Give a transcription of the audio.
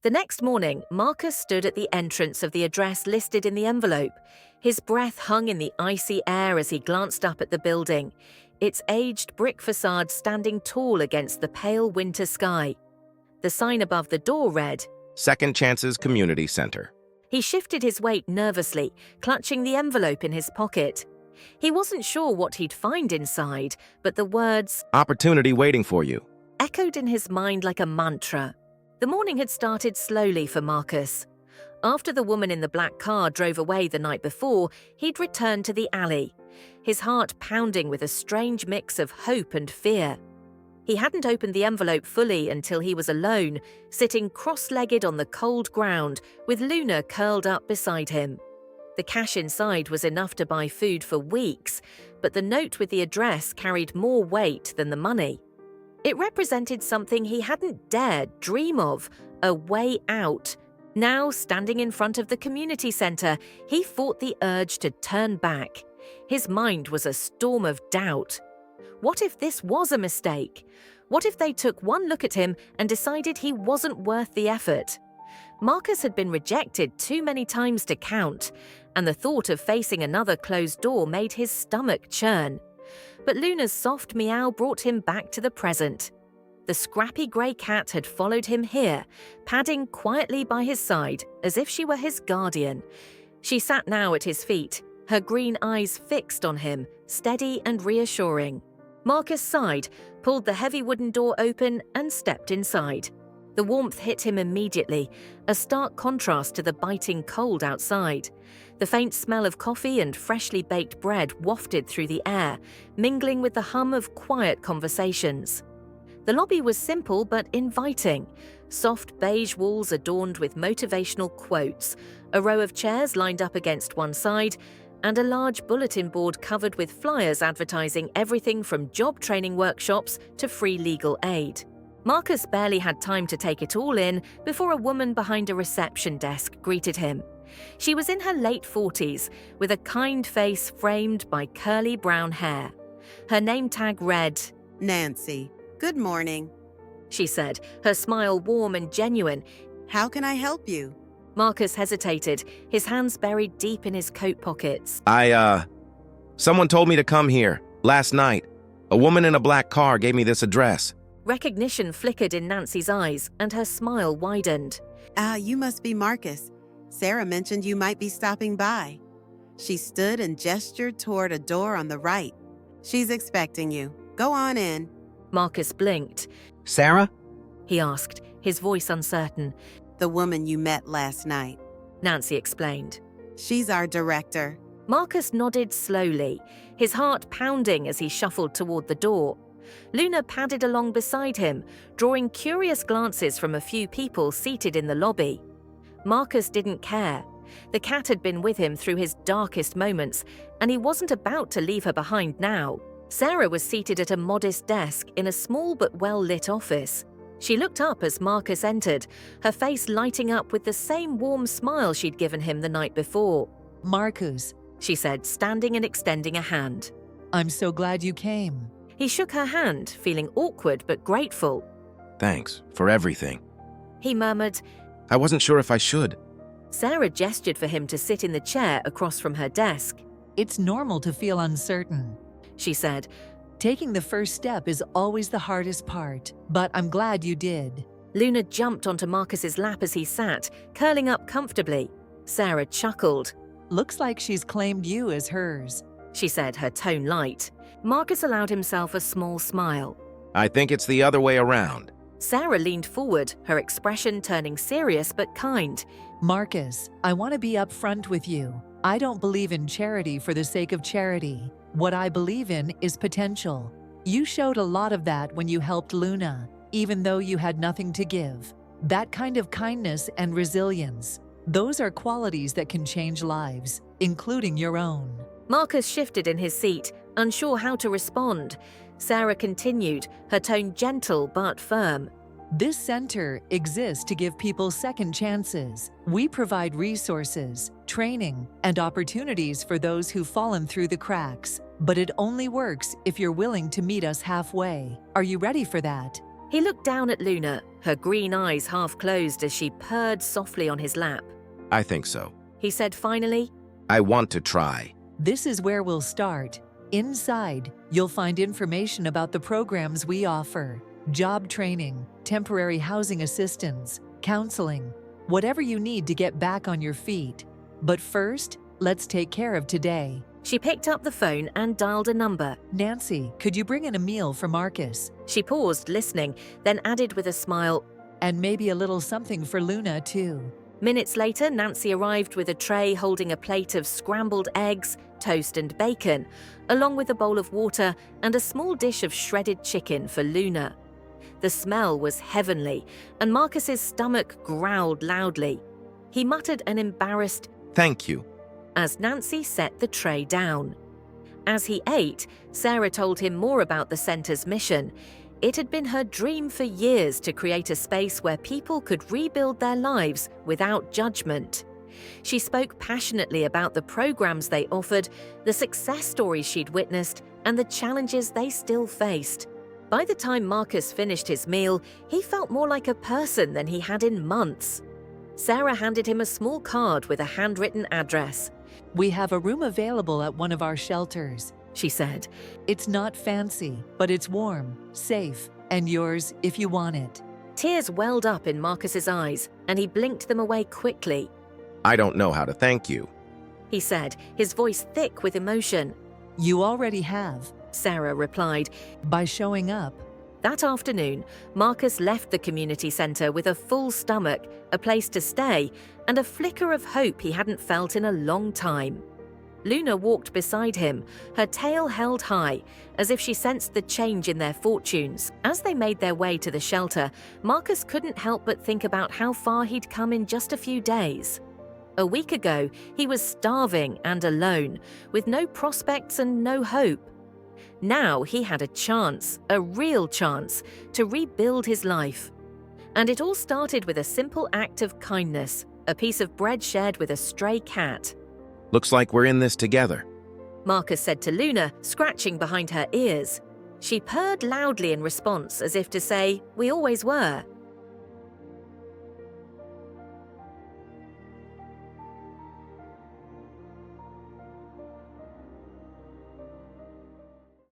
The next morning, Marcus stood at the entrance of the address listed in the envelope. His breath hung in the icy air as he glanced up at the building, its aged brick facade standing tall against the pale winter sky. The sign above the door read, Second Chances Community Center. He shifted his weight nervously, clutching the envelope in his pocket. He wasn't sure what he'd find inside, but the words, Opportunity waiting for you. echoed in his mind like a mantra. The morning had started slowly for Marcus. After the woman in the black car drove away the night before, he'd returned to the alley, his heart pounding with a strange mix of hope and fear. He hadn't opened the envelope fully until he was alone, sitting cross-legged on the cold ground, with Luna curled up beside him. The cash inside was enough to buy food for weeks, but the note with the address carried more weight than the money. It represented something he hadn't dared dream of, a way out. Now, standing in front of the community center, he fought the urge to turn back. His mind was a storm of doubt. What if this was a mistake? What if they took one look at him and decided he wasn't worth the effort? Marcus had been rejected too many times to count, and the thought of facing another closed door made his stomach churn. But Luna's soft meow brought him back to the present. The scrappy grey cat had followed him here, padding quietly by his side as if she were his guardian. She sat now at his feet, her green eyes fixed on him, steady and reassuring. Marcus sighed, pulled the heavy wooden door open and stepped inside. The warmth hit him immediately, a stark contrast to the biting cold outside. The faint smell of coffee and freshly baked bread wafted through the air, mingling with the hum of quiet conversations. The lobby was simple but inviting. Soft beige walls adorned with motivational quotes, a row of chairs lined up against one side, and a large bulletin board covered with flyers advertising everything from job training workshops to free legal aid. Marcus barely had time to take it all in before a woman behind a reception desk greeted him. She was in her late 40s, with a kind face framed by curly brown hair. Her name tag read, Nancy, good morning. She said, her smile warm and genuine. How can I help you? Marcus hesitated, his hands buried deep in his coat pockets. Someone told me to come here, last night. A woman in a black car gave me this address. Recognition flickered in Nancy's eyes, and her smile widened. You must be Marcus. Sarah mentioned you might be stopping by. She stood and gestured toward a door on the right. She's expecting you. Go on in. Marcus blinked. Sarah? He asked, his voice uncertain. The woman you met last night. Nancy explained. She's our director. Marcus nodded slowly, his heart pounding as he shuffled toward the door. Luna padded along beside him, drawing curious glances from a few people seated in the lobby. Marcus didn't care. The cat had been with him through his darkest moments, and he wasn't about to leave her behind now. Sarah was seated at a modest desk in a small but well-lit office. She looked up as Marcus entered, her face lighting up with the same warm smile she'd given him the night before. Marcus, She said, standing and extending a hand. I'm so glad you came. He shook her hand, feeling awkward but grateful. Thanks for everything. He murmured. I wasn't sure if I should. Sarah gestured for him to sit in the chair across from her desk. It's normal to feel uncertain. She said. Taking the first step is always the hardest part, but I'm glad you did. Luna jumped onto Marcus's lap as he sat, curling up comfortably. Sarah chuckled. Looks like she's claimed you as hers. She said, her tone light. Marcus allowed himself a small smile. I think it's the other way around. Sarah leaned forward, her expression turning serious but kind. Marcus, I want to be upfront with you. I don't believe in charity for the sake of charity. What I believe in is potential. You showed a lot of that when you helped Luna, even though you had nothing to give. That kind of kindness and resilience, those are qualities that can change lives, including your own. Marcus shifted in his seat, unsure how to respond. Sarah continued, her tone gentle but firm. This center exists to give people second chances. We provide resources, training, and opportunities for those who've fallen through the cracks. But it only works if you're willing to meet us halfway. Are you ready for that? He looked down at Luna, her green eyes half closed as she purred softly on his lap. I think so. He said finally, I want to try. This is where we'll start. Inside, you'll find information about the programs we offer: job training, temporary housing assistance, counseling, whatever you need to get back on your feet. But first, let's take care of today. She picked up the phone and dialed a number. Nancy, could you bring in a meal for Marcus? She paused, listening, then added with a smile, And maybe a little something for Luna, too. Minutes later, Nancy arrived with a tray holding a plate of scrambled eggs, toast and bacon, along with a bowl of water and a small dish of shredded chicken for Luna. The smell was heavenly, and Marcus's stomach growled loudly. He muttered an embarrassed Thank you. as Nancy set the tray down. As he ate, Sarah told him more about the center's mission. It had been her dream for years to create a space where people could rebuild their lives without judgment. She spoke passionately about the programs they offered, the success stories she'd witnessed, and the challenges they still faced. By the time Marcus finished his meal, he felt more like a person than he had in months. Sarah handed him a small card with a handwritten address. We have a room available at one of our shelters, She said. It's not fancy, but it's warm, safe, and yours if you want it. Tears welled up in Marcus's eyes, and he blinked them away quickly. I don't know how to thank you. He said, his voice thick with emotion. You already have, Sarah replied. by showing up. That afternoon, Marcus left the community centre with a full stomach, a place to stay, and a flicker of hope he hadn't felt in a long time. Luna walked beside him, her tail held high, as if she sensed the change in their fortunes. As they made their way to the shelter, Marcus couldn't help but think about how far he'd come in just a few days. A week ago, he was starving and alone, with no prospects and no hope. Now he had a chance, a real chance, to rebuild his life. And it all started with a simple act of kindness, a piece of bread shared with a stray cat. Looks like we're in this together. Marcus said to Luna, scratching behind her ears. She purred loudly in response, as if to say, "We always were."